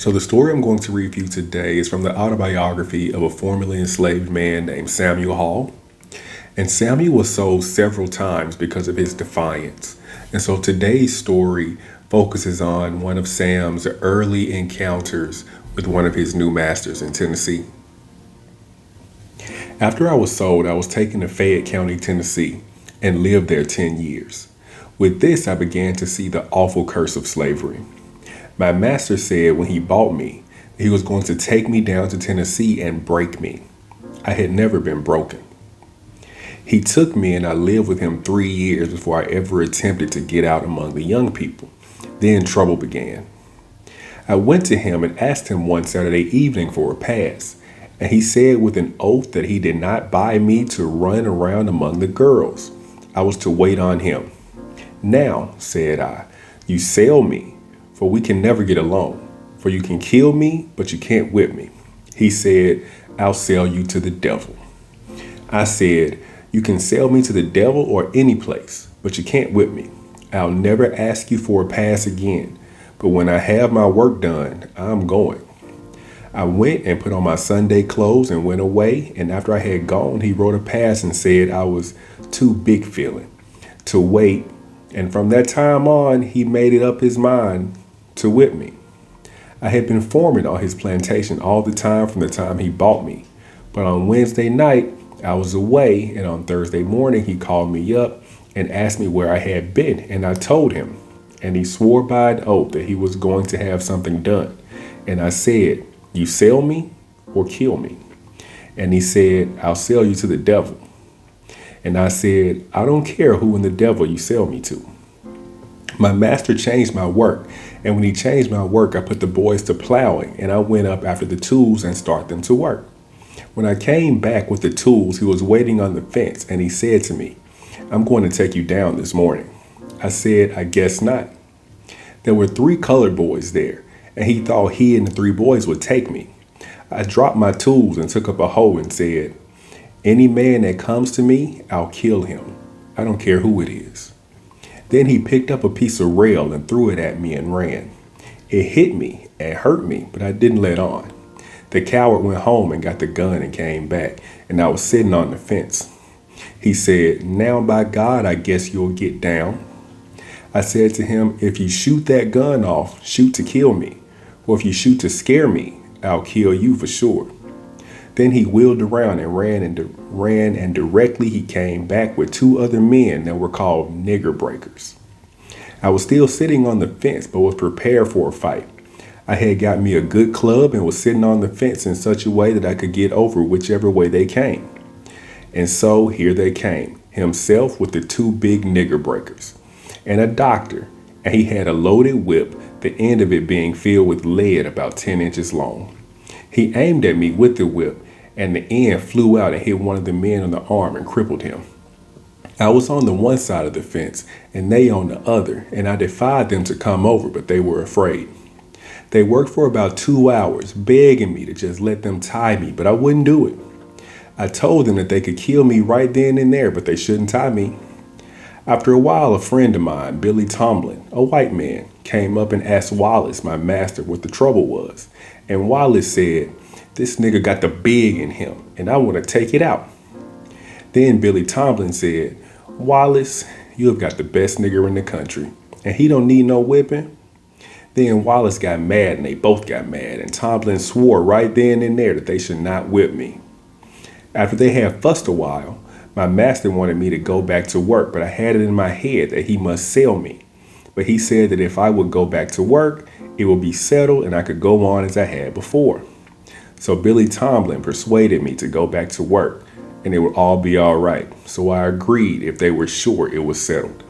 So, the story I'm going to read for you today is from the autobiography of a formerly enslaved man named Samuel Hall. And Samuel was sold several times because of his defiance. And so today's story focuses on one of Sam's early encounters with one of his new masters in Tennessee. After I was sold, I was taken to Fayette County, Tennessee, and lived there 10 years. With this, I began to see the awful curse of slavery. My master said when he bought me, he was going to take me down to Tennessee and break me. I had never been broken. He took me and I lived with him 3 years before I ever attempted to get out among the young people. Then trouble began. I went to him and asked him one Saturday evening for a pass, and he said with an oath that he did not buy me to run around among the girls. I was to wait on him. Now, said I, you sell me, for we can never get along. For you can kill me, but you can't whip me. He said, I'll sell you to the devil. I said, you can sell me to the devil or any place, but you can't whip me. I'll never ask you for a pass again, but when I have my work done, I'm going. I went and put on my Sunday clothes and went away, and after I had gone, he wrote a pass and said I was too big feeling to wait, and from that time on, he made it up his mind to whip me. I had been foreman on his plantation all the time from the time he bought me, but on Wednesday night, I was away, and on Thursday morning, he called me up and asked me where I had been, and I told him, and he swore by an oath that he was going to have something done. And I said, you sell me or kill me? And he said, I'll sell you to the devil. And I said, I don't care who in the devil you sell me to. My master changed my work, and when he changed my work, I put the boys to plowing, and I went up after the tools and start them to work. When I came back with the tools, he was waiting on the fence, and he said to me, I'm going to take you down this morning. I said, I guess not. There were 3 colored boys there, and he thought he and the 3 boys would take me. I dropped my tools and took up a hoe and said, any man that comes to me, I'll kill him. I don't care who it is. Then he picked up a piece of rail and threw it at me and ran. It hit me and hurt me, but I didn't let on. The coward went home and got the gun and came back, and I was sitting on the fence. He said, now by God, I guess you'll get down. I said to him, if you shoot that gun off, shoot to kill me. Or if you shoot to scare me, I'll kill you for sure. Then he wheeled around and ran, and directly he came back with 2 other men that were called nigger breakers. I was still sitting on the fence, but was prepared for a fight. I had got me a good club and was sitting on the fence in such a way that I could get over whichever way they came. And so here they came, himself with the 2 big nigger breakers, and a doctor, and he had a loaded whip, the end of it being filled with lead about 10 inches long. He aimed at me with the whip, and the end flew out and hit one of the men on the arm and crippled him. I was on the one side of the fence, and they on the other, and I defied them to come over, but they were afraid. They worked for about 2 hours, begging me to just let them tie me, but I wouldn't do it. I told them that they could kill me right then and there, but they shouldn't tie me. After a while, a friend of mine, Billy Tomlin, a white man, came up and asked Wallace, my master, what the trouble was. And Wallace said, this nigga got the big in him, and I want to take it out. Then Billy Tomlin said, Wallace, you have got the best nigger in the country, and he don't need no whipping. Then Wallace got mad, and they both got mad, and Tomlin swore right then and there that they should not whip me. After they had fussed a while, my master wanted me to go back to work, but I had it in my head that he must sell me. But he said that if I would go back to work, it would be settled and I could go on as I had before. So Billy Tomlin persuaded me to go back to work, and it would all be all right. So I agreed if they were sure it was settled.